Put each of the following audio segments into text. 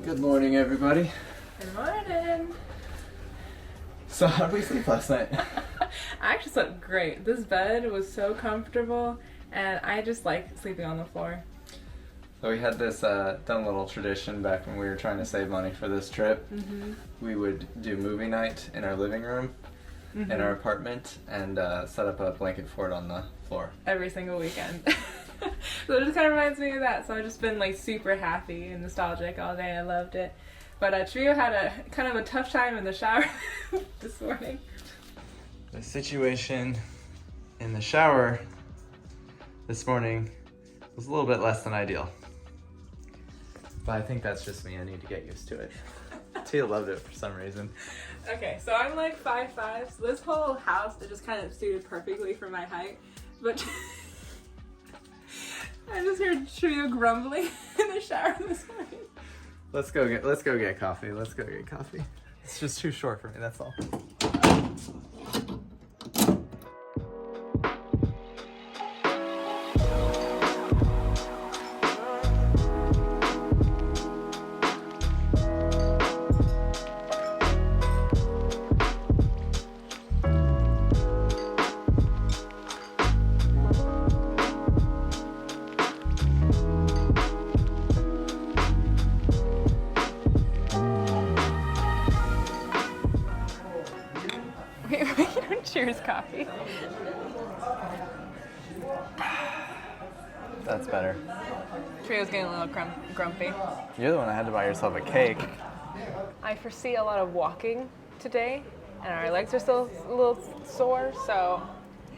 Good morning, everybody. Good morning. So how did we sleep last night? I actually slept great. This bed was so comfortable, and I just like sleeping on the floor. So we had this done a little tradition back when we were trying to save money for this trip. Mm-hmm. We would do movie night in our living room in our apartment and set up a blanket fort on the floor. Every single weekend. So it just kind of reminds me of that. So I've just been like super happy and nostalgic all day. I loved it. But Cheveyo had a kind of a tough time in the shower this morning. The situation in the shower this morning was a little bit less than ideal. But I think that's just me. I need to get used to it. Tia loved it for some reason. Okay, so I'm like 5'5", so this whole house is just kind of suited perfectly for my height. But I just heard Cheveyo grumbling in the shower this morning. Let's go get coffee. Let's go get coffee. It's just too short for me, that's all. Cheers, coffee. That's better. Cheveyo's getting a little grumpy. You're the one that had to buy yourself a cake. I foresee a lot of walking today, and our legs are still a little sore, so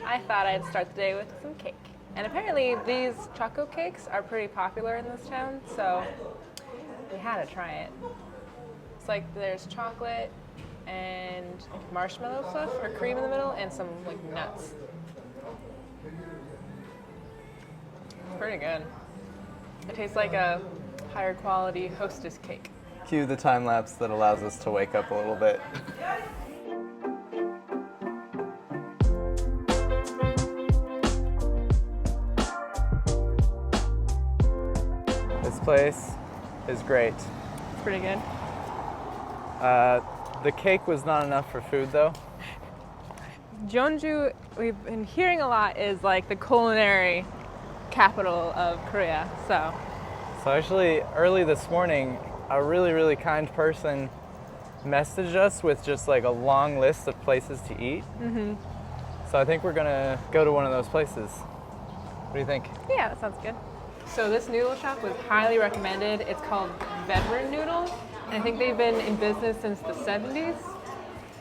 I thought I'd start the day with some cake. And apparently these choco cakes are pretty popular in this town, so we had to try it. It's like there's chocolate and marshmallow stuff or cream in the middle and some like nuts. It's pretty good. It tastes like a higher quality Hostess cake. Cue the time lapse that allows us to wake up a little bit. This place is great. It's pretty good. The cake was not enough for food though. Jeonju, we've been hearing a lot, is like the culinary capital of Korea. So actually early this morning, a really kind person messaged us with just like a long list of places to eat. Mm-hmm. So I think we're gonna go to one of those places. What do you think? yeah, that sounds good. So this noodle shop was highly recommended. It's called Veteran Noodle, and I think they've been in business since the 70s.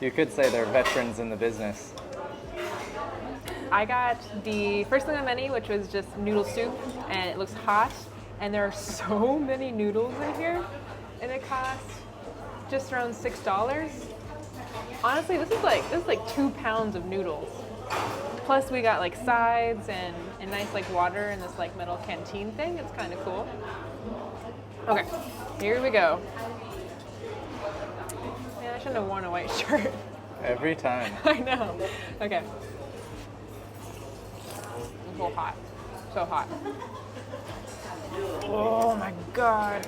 You could say they're veterans in the business. I got the first thing on the menu, which was just noodle soup, and it looks hot. And there are so many noodles in here, and it costs just around $6. Honestly, this is like 2 pounds of noodles. Plus, we got like sides and nice like water in this like metal canteen thing. It's kind of cool. Okay, here we go. Man, I shouldn't have worn a white shirt. Every time. I know. Okay. It's so hot. So hot. Oh my god.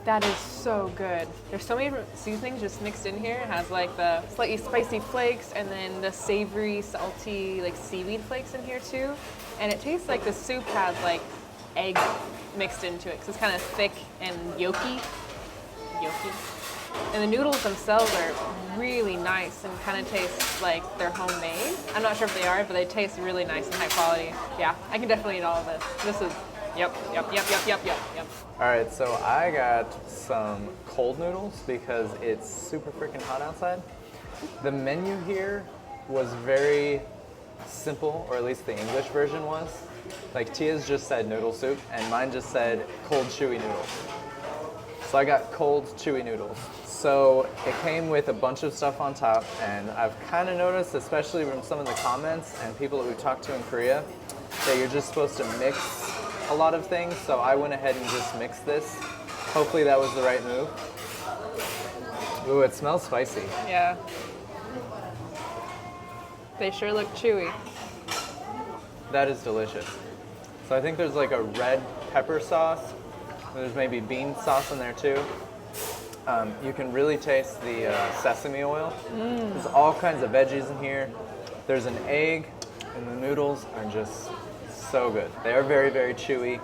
That is so good. There's so many different seasonings just mixed in here. It has like the slightly spicy flakes and then the savory, salty like seaweed flakes in here too. And it tastes like the soup has like egg mixed into it because it's kind of thick and yolky. And the noodles themselves are really nice and kind of taste like they're homemade. I'm not sure if they are, but they taste really nice and high quality. Yeah, I can definitely eat all of this. This is, yep. All right, so I got some cold noodles because it's super freaking hot outside. The menu here was very simple, or at least the English version was. Like Tia's just said noodle soup, and mine just said cold chewy noodles. So I got cold chewy noodles. So it came with a bunch of stuff on top, and I've kind of noticed, especially from some of the comments and people that we've talked to in Korea, that you're just supposed to mix a lot of things, so I went ahead and just mixed this. Hopefully that was the right move. Ooh, it smells spicy. Yeah. They sure look chewy. That is delicious. So I think there's like a red pepper sauce. There's maybe bean sauce in there too. You can really taste the sesame oil. There's all kinds of veggies in here. There's an egg, and the noodles are just so good. They are very, very chewy.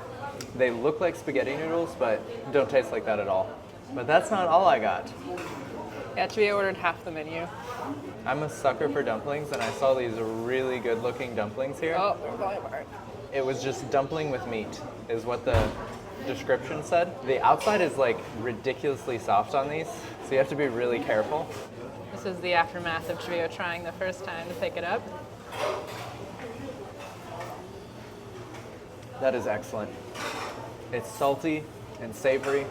They look like spaghetti noodles, but don't taste like that at all. But that's not all I got. Yeah, Cheveyo ordered half the menu. I'm a sucker for dumplings, and I saw these really good looking dumplings here. Oh, we're falling apart. It was just dumpling with meat, is what the description said. The outside is like ridiculously soft on these, so you have to be really careful. This is the aftermath of Cheveyo trying the first time to pick it up. That is excellent. It's salty and savory.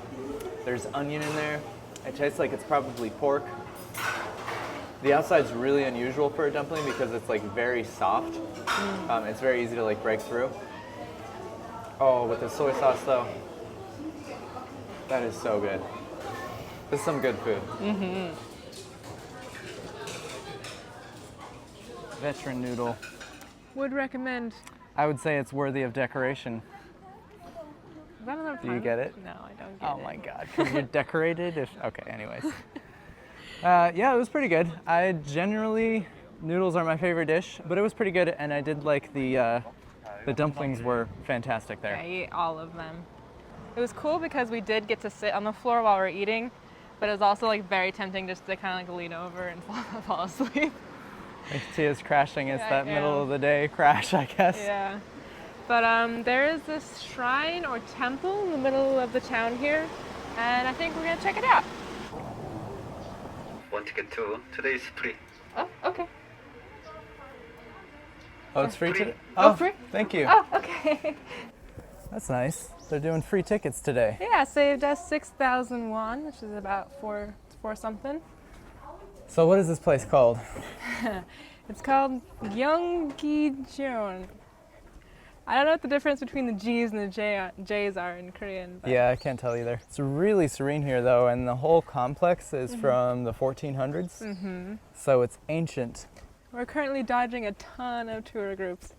There's onion in there. It tastes like it's probably pork. The outside's really unusual for a dumpling because it's like very soft. It's very easy to like break through. Oh, with the soy sauce though, that is so good. This is some good food. Veteran noodle. Would recommend. I would say it's worthy of decoration. Is that another Do you pun? get it? No, I don't get it. Oh my God, because you're decorated? Okay, anyways. Yeah, it was pretty good. Noodles are my favorite dish, but it was pretty good, and I did like the dumplings were fantastic there. I ate all of them. It was cool because we did get to sit on the floor while we were eating, but it was also like very tempting just to kind of like lean over and fall asleep. Like Tia's crashing. It's Yeah, that I middle am. of the day crash, I guess. Yeah. But there is this shrine or temple in the middle of the town here, and I think we're gonna check it out. One ticket too. Today is free. Oh, okay. Oh, it's free today? Oh, free? Thank you. Oh, okay. That's nice. They're doing free tickets today. Yeah, saved us 6,000 won, which is about four something. So what is this place called? It's called Jeonju. I don't know what the difference between the G's and the J's are in Korean. But Yeah, I can't tell either. It's really serene here though, and the whole complex is from the 1400s. So it's ancient. we're currently dodging a ton of tour groups.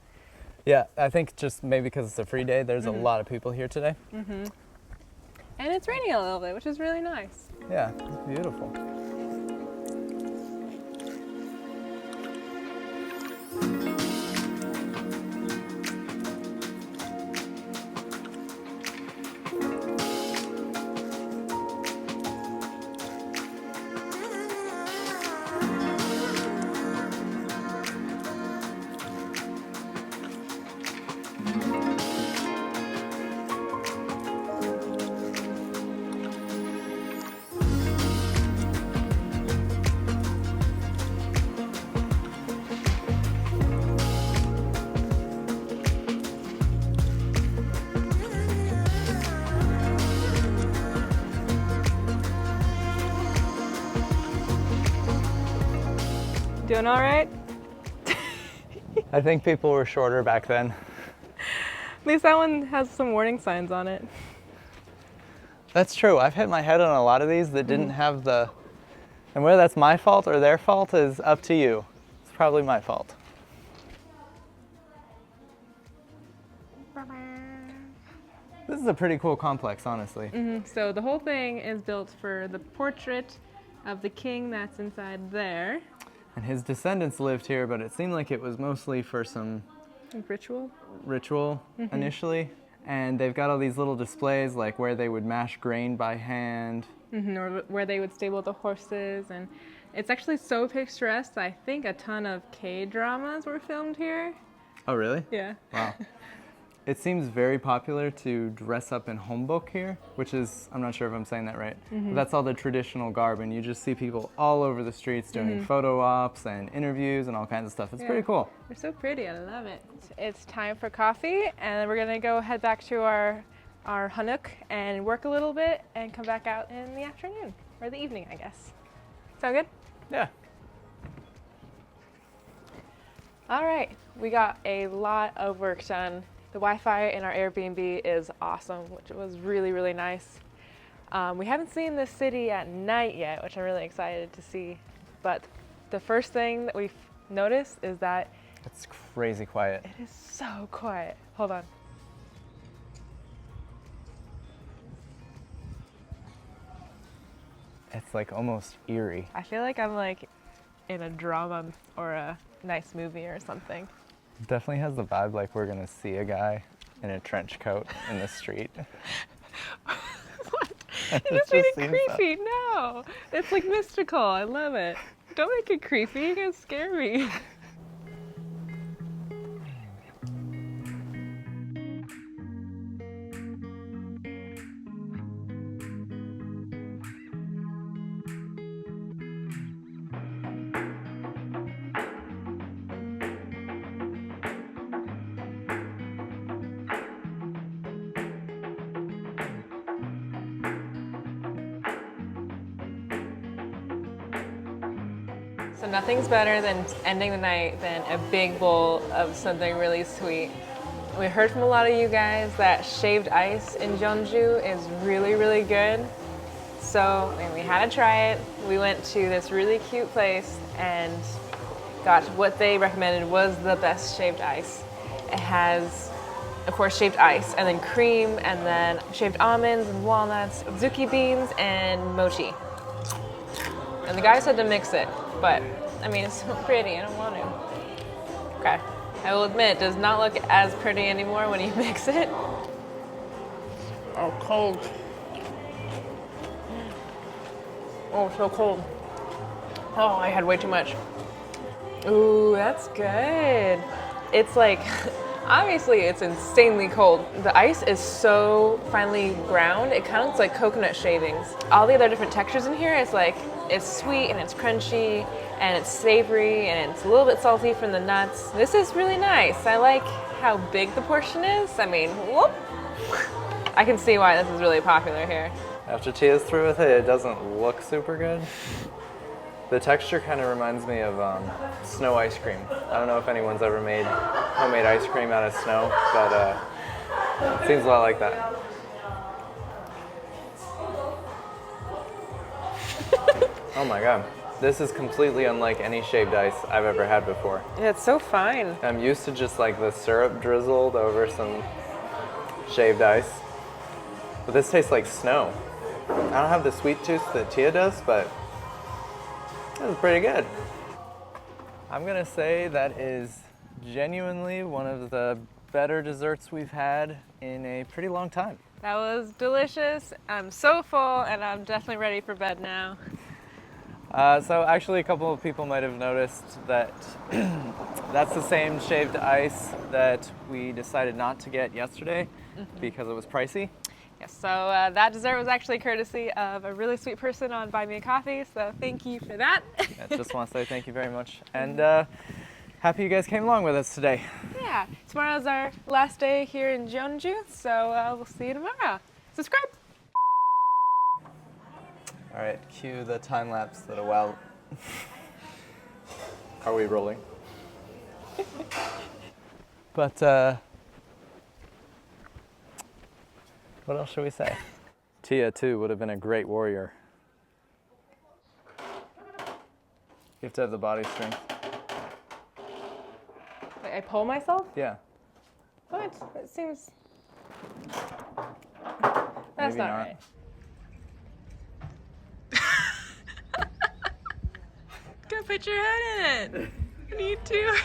Yeah, I think just maybe because it's a free day, there's a lot of people here today. And it's raining a little bit, which is really nice. Yeah, it's beautiful. Doing all right? I think people were shorter back then. At least that one has some warning signs on it. That's true. I've hit my head on a lot of these that didn't have the... And whether that's my fault or their fault is up to you. It's probably my fault. This is a pretty cool complex, honestly. So the whole thing is built for the portrait of the king that's inside there. And his descendants lived here, but it seemed like it was mostly for some Ritual. ritual initially. And they've got all these little displays, like where they would mash grain by hand. Or where they would stable the horses. And it's actually so picturesque. I think a ton of K-dramas were filmed here. Oh, really? Yeah. Wow. It seems very popular to dress up in hanbok here, which is, I'm not sure if I'm saying that right, but that's all the traditional garb, and you just see people all over the streets doing photo ops and interviews and all kinds of stuff. It's pretty cool. They're so pretty, I love it. It's time for coffee, and we're gonna go head back to our hanok and work a little bit and come back out in the afternoon, or the evening, I guess. Sound good? Yeah. All right, we got a lot of work done. The Wi-Fi in our Airbnb is awesome, which was really, really nice. We haven't seen the city at night yet, which I'm really excited to see. But the first thing that we've noticed is that It's crazy quiet. it is so quiet. Hold on. It's like almost eerie. I feel like I'm like in a drama or a nice movie or something. Definitely has the vibe like we're gonna see a guy in a trench coat in the street. What? It You just made just it seems so. creepy. No, it's like mystical. I love it. Don't make it creepy. You're gonna scare me. So nothing's better than ending the night than a big bowl of something really sweet. We heard from a lot of you guys that shaved ice in Jeonju is really, really good. So we had to try it. We went to this really cute place and got what they recommended was the best shaved ice. It has, of course, shaved ice and then cream and then shaved almonds and walnuts, zuki beans and mochi. And the guy said to mix it, but I mean, it's so pretty, I don't want to. Okay, I will admit, it does not look as pretty anymore when you mix it. Oh, cold. Oh, so cold. Oh, I had way too much. Ooh, that's good. It's like, obviously it's insanely cold. The ice is so finely ground, it kind of looks like coconut shavings. All the other different textures in here, it's like, it's sweet and it's crunchy and it's savory and it's a little bit salty from the nuts. This is really nice. I like how big the portion is. I mean, whoop. I can see why this is really popular here. After Tia's through with it, it doesn't look super good. The texture kind of reminds me of snow ice cream. I don't know if anyone's ever made homemade ice cream out of snow, but it seems a lot like that. Oh my god. This is completely unlike any shaved ice I've ever had before. Yeah, it's so fine. I'm used to just like the syrup drizzled over some shaved ice. But this tastes like snow. I don't have the sweet tooth that Tia does, but this is pretty good. I'm gonna say that is genuinely one of the better desserts we've had in a pretty long time. That was delicious. I'm so full and I'm definitely ready for bed now. So actually a couple of people might have noticed that that's the same shaved ice that we decided not to get yesterday because it was pricey. Yes, so that dessert was actually courtesy of a really sweet person on Buy Me a Coffee, so thank you for that. I just want to say thank you very much. And happy you guys came along with us today. Yeah, tomorrow's our last day here in Jeonju, so we'll see you tomorrow. Subscribe! All right, cue the time lapse that a while. Are we rolling? But what else should we say? Tia too would have been a great warrior. You have to have the body strength. Wait, I pull myself? Yeah. What? It seems... That's Maybe not not. right. Go put your head in it. You need to.